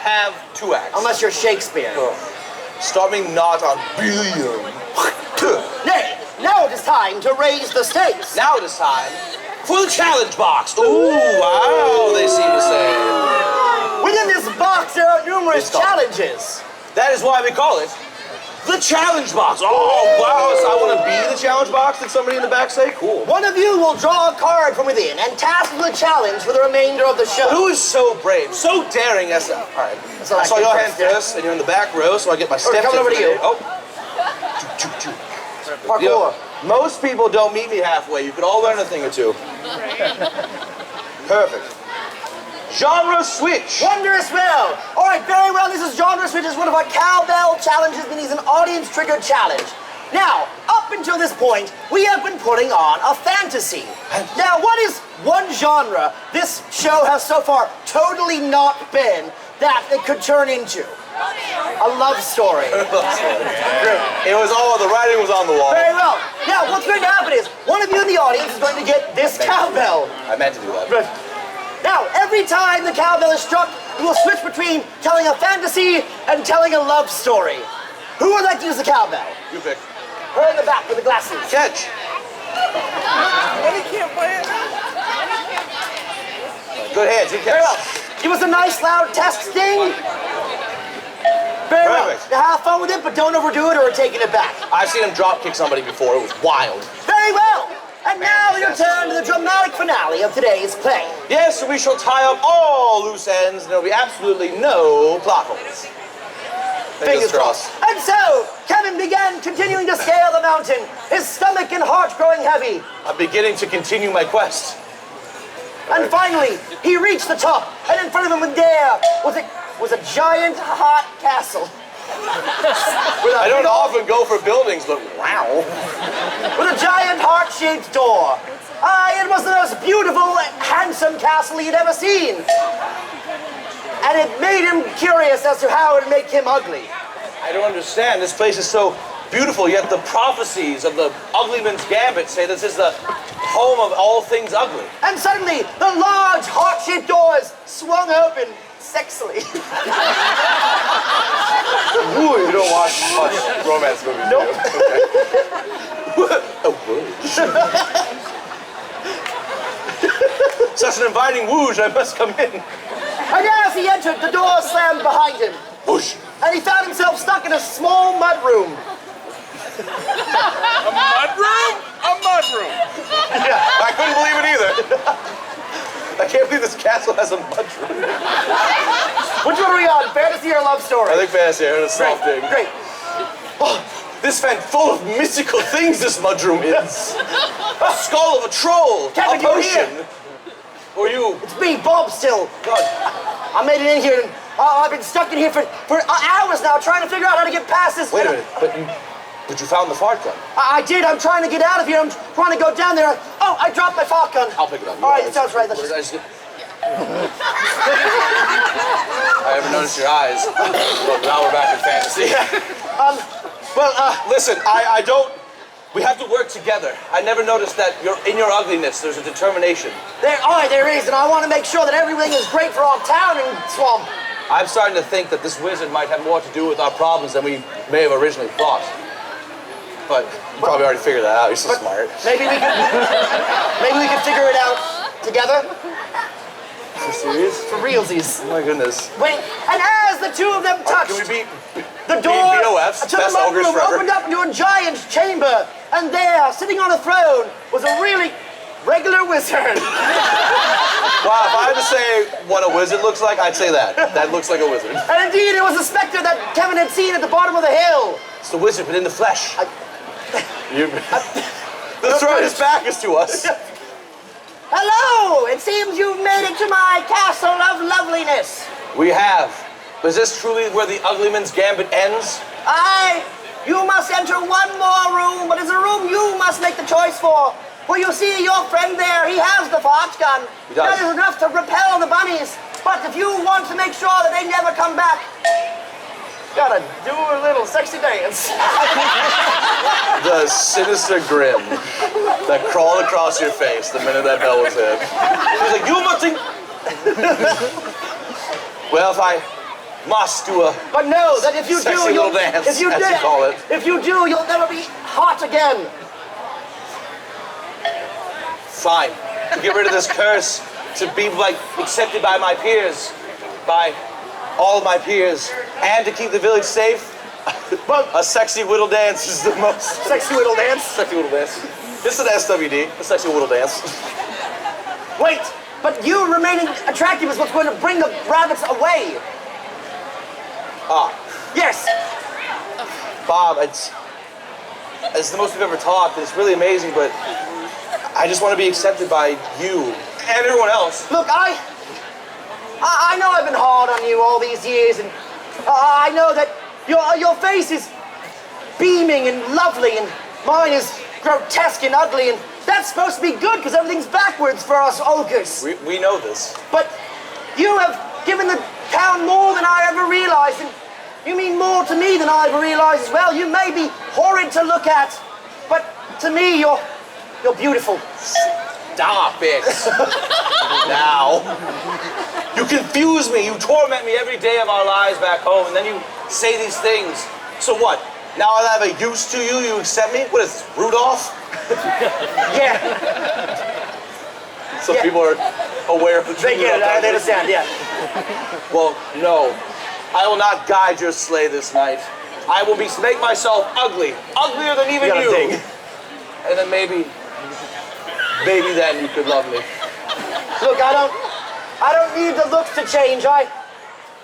have 2 acts. Unless you're Shakespeare. Starting not on billion. Nay, now it is time to raise the stakes. Now it is time for the challenge box. Ooh, wow, they seem to say. Within this box, there are numerous challenges. That is why we call it the challenge box. Oh, wow, so I want to be the challenge box? Did somebody in the back say? Cool. One of you will draw a card from within and task with a challenge for the remainder of the show. Who is so brave, so daring as that? All right, I saw your hand first, and you're in the back row, so I get my steps coming over to you. Oh. Parkour. You know, most people don't meet me halfway. You could all learn a thing or two. Perfect. Genre switch. Wondrous well. All right, very well. This is genre switch. It's one of our cowbell challenges, meaning it's an audience-triggered challenge. Now, up until this point, we have been putting on a fantasy. Now, what is one genre this show has so far totally not been that it could turn into? A love story. It was all, the writing was on the wall. Very well. Now, what's going to happen is, one of you in the audience is going to get this cowbell. I meant to do that. Now, every time the cowbell is struck, we will switch between telling a fantasy and telling a love story. Who would like to use the cowbell? You pick. Her in the back with the glasses. Catch. Good hands, you catch. Very well. Give us a nice loud test sting. Very well. Now have fun with it, but don't overdo it or we're taking it back. I've seen him drop kick somebody before. It was wild. Very well. And now we return to the dramatic finale of today's play. Yes, so we shall tie up all loose ends, and there'll be absolutely no plot holes. Fingers crossed. And so, Kevin began continuing to scale the mountain, his stomach and heart growing heavy. I'm beginning to continue my quest. And finally, he reached the top, and in front of him there was a giant hot castle. I don't often go for buildings, but wow. With a giant heart-shaped door. It was the most beautiful, handsome castle he'd ever seen. And it made him curious as to how it would make him ugly. I don't understand. This place is so beautiful, yet the prophecies of the Uglyman's Gambit say this is the home of all things ugly. And suddenly, the large, heart-shaped doors swung open sexily. Ooh, you don't watch much romance movies. Nope. Such an inviting whoosh, I must come in. And as he entered, the door slammed behind him. Whoosh. And he found himself stuck in a small mud room. A mud room? A mud room. Yeah, I couldn't believe it either. I can't believe this castle has a mud room. Which one are we on, fantasy or love story? I think fantasy, it's a soft thing. Great. Oh, this fan full of mystical things this mudroom is. A skull of a troll, Kevin, a you're potion. here. Or you. It's me, Bob still. God. I made it in here and I've been stuck in here for hours now trying to figure out how to get past this. Wait a minute, but you found the fart gun. I did, I'm trying to get out of here. I'm trying to go down there. Oh, I dropped my fart gun. I'll pick it up. All right, it sounds right. Let's I haven't noticed your eyes. Well, now we're back in fantasy. Listen, I don't... We have to work together. I never noticed that in your ugliness, there's a determination. There is, and I want to make sure that everything is great for our town and swamp. I'm starting to think that this wizard might have more to do with our problems than we may have originally thought. But you probably already figured that out. You're so smart. Maybe we could figure it out together. Are you serious? For realsies. Oh my goodness. Wait, and as the two of them touched, Can we the door BOFs, to the best mud ogres room forever. opened up into a giant chamber, and there, sitting on a throne, was a really regular wizard. Wow, if I had to say what a wizard looks like, I'd say that. That looks like a wizard. And indeed, it was the specter that Kevin had seen at the bottom of the hill. It's the wizard, but in the flesh. The throne, his back is to us. Hello! It seems you've made it to my castle of loveliness. We have. Is this truly where the Uglyman's Gambit ends? Aye, you must enter one more room, but it's a room you must make the choice for. For you see, your friend there, he has the fart gun. He does. That is enough to repel the bunnies. But if you want to make sure that they never come back, gotta do a little sexy dance. The sinister grin that crawled across your face the minute that bell was hit. He was like, you must think... Well, must do a But know that if you sexy do, little dance, if you as you call it. if you do, you'll never be hot again. Fine. To get rid of this curse, to be like accepted by my peers, by all of my peers, and to keep the village safe. But A sexy whittle dance is the most sexy little dance. sexy whittle dance. This is an SWD, a sexy whittle dance. Wait, but you remaining attractive is what's going to bring the rabbits away. Ah, Yes. Bob, it's the most we've ever talked, and it's really amazing, but I just want to be accepted by you and everyone else. Look, I know I've been hard on you all these years, and I know that your face is beaming and lovely, and mine is grotesque and ugly, and that's supposed to be good because everything's backwards for us ogres. We know this. But you have given the town more than I ever realized, and you mean more to me than I ever realized as well. You may be horrid to look at, but to me, you're beautiful. Stop it. Now. You confuse me. You torment me every day of our lives back home, and then you say these things. So what? Now that I have a use to you, you accept me? What is this, Rudolph? Yeah, So Yeah. people are aware of the truth. they get it. They understand. Yeah. Well, no. I will not guide your sleigh this night. I will make myself ugly. Uglier than even gotta you. dig. And then maybe then you could love me. Look, I don't need the looks to change. I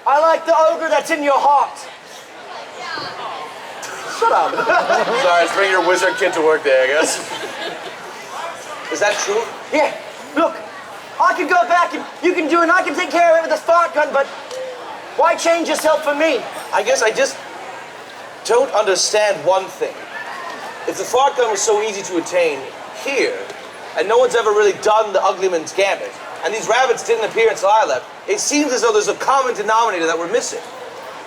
like the ogre that's in your heart. Shut up. Sorry, let's bring your wizard kid to work day, I guess. Is that true? Yeah. Look, I can go back and you can do it, and I can take care of it with a spark gun, but why change yourself for me? I guess I just don't understand one thing. If the fart gun was so easy to attain here, and no one's ever really done the Uglyman's Gambit, and these rabbits didn't appear until I left, it seems as though there's a common denominator that we're missing.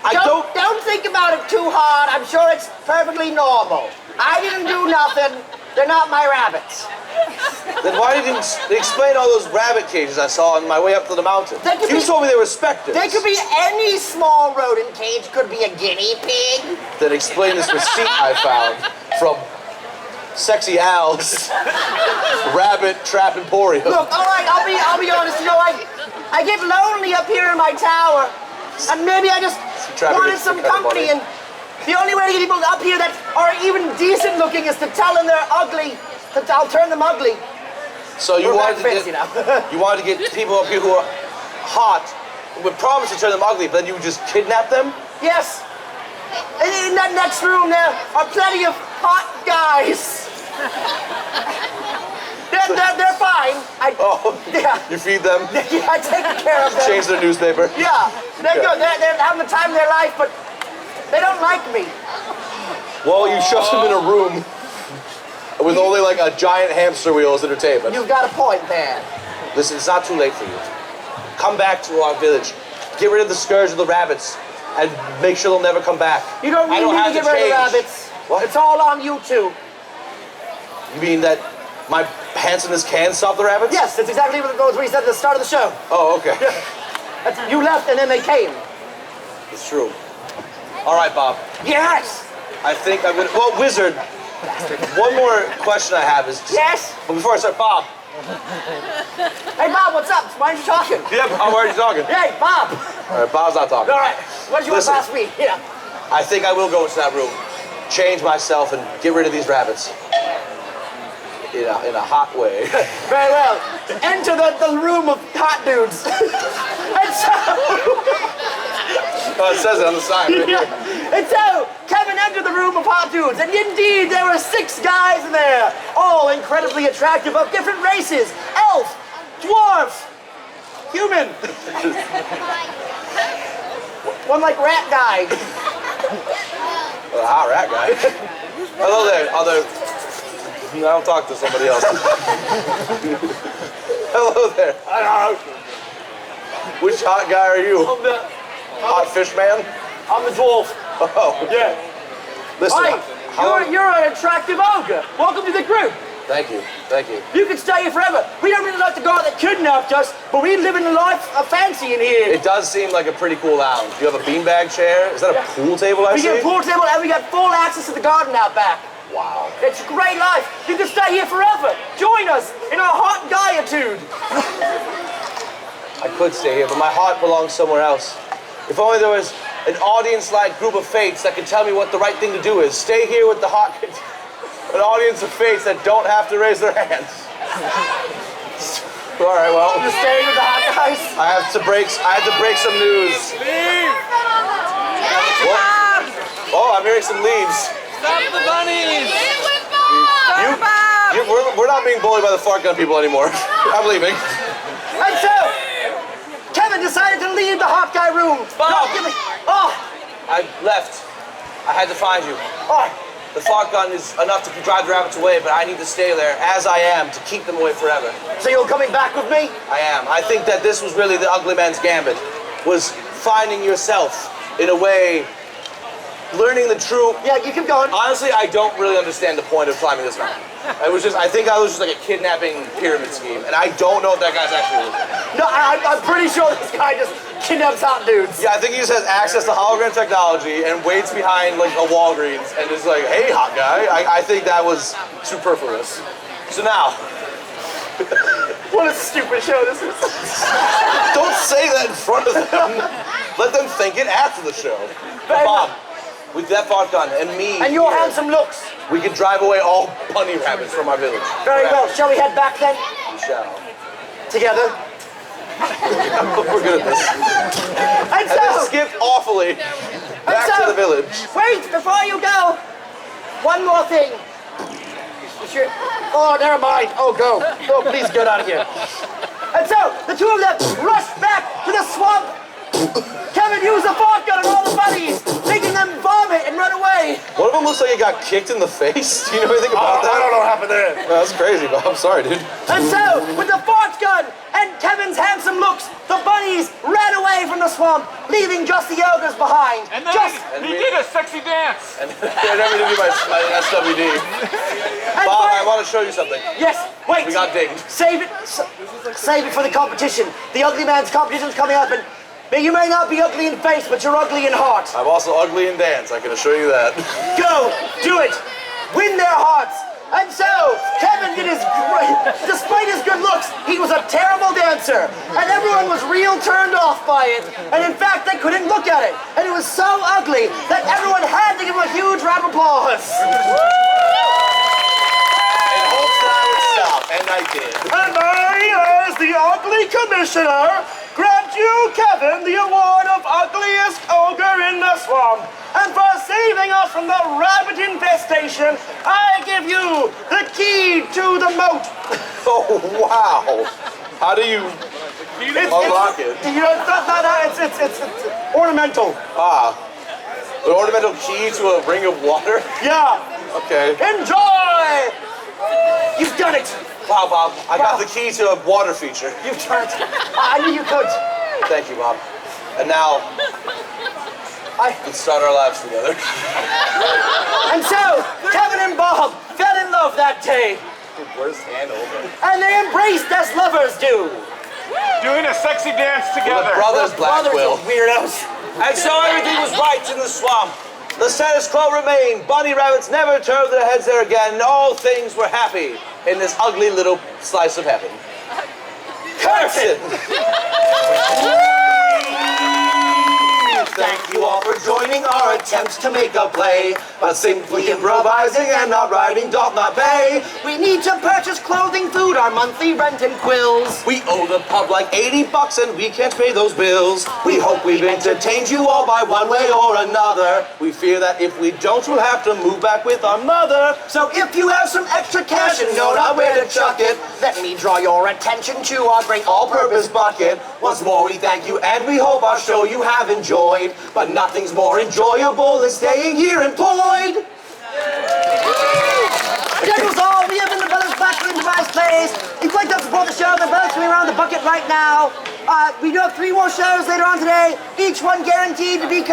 Don't think about it too hard. I'm sure it's perfectly normal. I didn't do nothing. They're not my rabbits. Then why didn't you explain all those rabbit cages I saw on my way up to the mountain? They could You be- told me they were specters. They could be any small rodent cage. Could be a guinea pig. Then explain this receipt I found from Sexy Al's Rabbit Trap Emporium. Look, all right, I'll be honest. You know, I get lonely up here in my tower, and maybe I just wanted some company. And the only way to get people up here that are even decent looking is to tell them they're ugly. I'll turn them ugly. So you We're wanted back to fancy get, now. you wanted to get people up here who are hot, with promise to turn them ugly, but then you would just kidnap them? Yes. And in that next room there are plenty of hot guys. They're fine. Yeah. You feed them, Yeah, I take care of them. change their newspaper. Yeah, they're good. They're having the time of their life, but they don't like me. Well, you shoved them in a room with only like a giant hamster wheel as entertainment. You've got a point there. Listen, it's not too late for you. Come back to our village. Get rid of the scourge of the rabbits and make sure they'll never come back. You don't I need me to have get rid of the change. rabbits. What? It's all on you two. You mean that my handsomeness can stop the rabbits? Yes, that's exactly what he said at the start of the show. Oh, okay. You left and then they came. It's true. All right, Bob. Yes. I think I'm gonna. Well, Wizard. One more question I have is. Yes. But before I start, Bob. Hey, Bob, what's up? Why aren't you talking? Yeah, Bob, why are you talking? Hey, Bob. All right, Bob's not talking. All right. What did you Listen. want to ask me? Yeah. I think I will go into that room, change myself, and get rid of these rabbits. In a hot way. Very well. Enter the room of hot dudes. And so, Oh, it says it on the sign right here. and so, Kevin entered the room of hot dudes, and indeed there were 6 guys in there, all incredibly attractive, of different races: elf, dwarf, human. One like rat guy. A hot rat guy. Hello there. I don't talk to somebody else. Hello there. Which hot guy are you? Hot fish man? I'm the dwarf. Oh. Yeah. Listen. Hi, how long- you're an attractive ogre. Welcome to the group. Thank you. Thank you. You can stay here forever. We don't really like the guy that kidnapped us, but we live in a life of fancy in here. It does seem like a pretty cool lounge. You have a beanbag chair? Is that a pool table I see? We get a pool table and we got full access to the garden out back. Wow. It's a great life. You can stay here forever. Join us in our hot guyitude. I could stay here, but my heart belongs somewhere else. If only there was an audience-like group of fates that could tell me what the right thing to do is. Stay here with the hot... An audience of fates that don't have to raise their hands. All right, well... You're staying with the hot guys? I had to break some news. Leave! What? Oh, I'm hearing some leaves. Stop the bunnies! We're not being bullied by the fart gun people anymore. I'm leaving. And so, Kevin decided to leave the hot guy room. No, give me... Oh! I left. I had to find you. All right. The fart gun is enough to drive the rabbits away, but I need to stay there, as I am, to keep them away forever. So you're coming back with me? I am. I think that this was really the ugly man's gambit, was finding yourself in a way, learning the true... Yeah, you keep going. Honestly, I don't really understand the point of climbing this mountain. I think I was just like a kidnapping pyramid scheme, and I don't know if that guy's actually legit. No, I'm pretty sure this guy just kidnaps hot dudes. Yeah, I think he just has access to hologram technology and waits behind like a Walgreens and is like, hey, hot guy. I think that was superfluous. So now... What a stupid show this is. Don't say that in front of them. Let them think it after the show. Bob, with that fart gun and me And your here, handsome looks. we can drive away all bunny rabbits from our village. Very well. Shall we head back then? We shall. Together? We're good at this. And And then so... skipped awfully back so- to the village. Wait, before you go, one more thing. Oh, never mind. Oh, go. Oh, please get out of here. And so, the two of them rushed back to the swamp. Kevin used the fart gun on all the bunnies, making them vomit and run away. One of them looks like he got kicked in the face. Do you know anything about that? I don't know what happened there. No, that's crazy, Bob. I'm sorry, dude. And so, with the fart gun and Kevin's handsome looks, the bunnies ran away from the swamp, leaving just the ogres behind. And then he did a sexy dance. And I never did do my SWD. Bob, I want to show you something. Yes, wait. We got dinged. Save it. Save it for the competition. The ugly man's competition's coming up, and you may not be ugly in face, but you're ugly in heart. I'm also ugly in dance, I can assure you that. Go, do it. Win their hearts. And so, Kevin did his great. Despite his good looks, he was a terrible dancer, and everyone was real turned off by it. And in fact, they couldn't look at it, and it was so ugly that everyone had to give him a huge round of applause. In hopes that I would stop, and I did. And I, as the ugly commissioner, grant you, Kevin, the award of ugliest ogre in the swamp. And for saving us from the rabbit infestation, I give you the key to the moat. Oh, wow. How do you unlock it? You know, it's ornamental. Ah. An ornamental key to a ring of water? Yeah. Okay. Enjoy! You've done it. Wow, Bob. I got the key to a water feature. You've done it. I knew you could. Thank you, Bob. And now, let's start our lives together. And so, Kevin and Bob fell in love that day. Where's Handle? And they embraced as lovers do. Doing a sexy dance together. Brothers Brothers Blackquill. are weirdos. And so everything was right in the swamp. The status quo remained. Bunny rabbits never turned their heads there again. All things were happy in this ugly little slice of heaven. Curtain! Thank you all for joining our attempts to make a play, but simply improvising and not writing doth not pay. We need to purchase clothing, food, our monthly rent and quills. We owe the pub like $80 and we can't pay those bills. We hope we've entertained you all by one way or another. We fear that if we don't, we'll have to move back with our mother. So if you have some extra cash and know not where to chuck it, let me draw your attention to our great All-purpose bucket. Once more we thank you and we hope our show you have enjoyed. But nothing's more enjoyable than staying here employed. That was all. We have been the Brothers Blackquill Device Plays. If you'd like to support the show, the brothers coming around the bucket right now. We do have 3 more shows later on today, each one guaranteed to be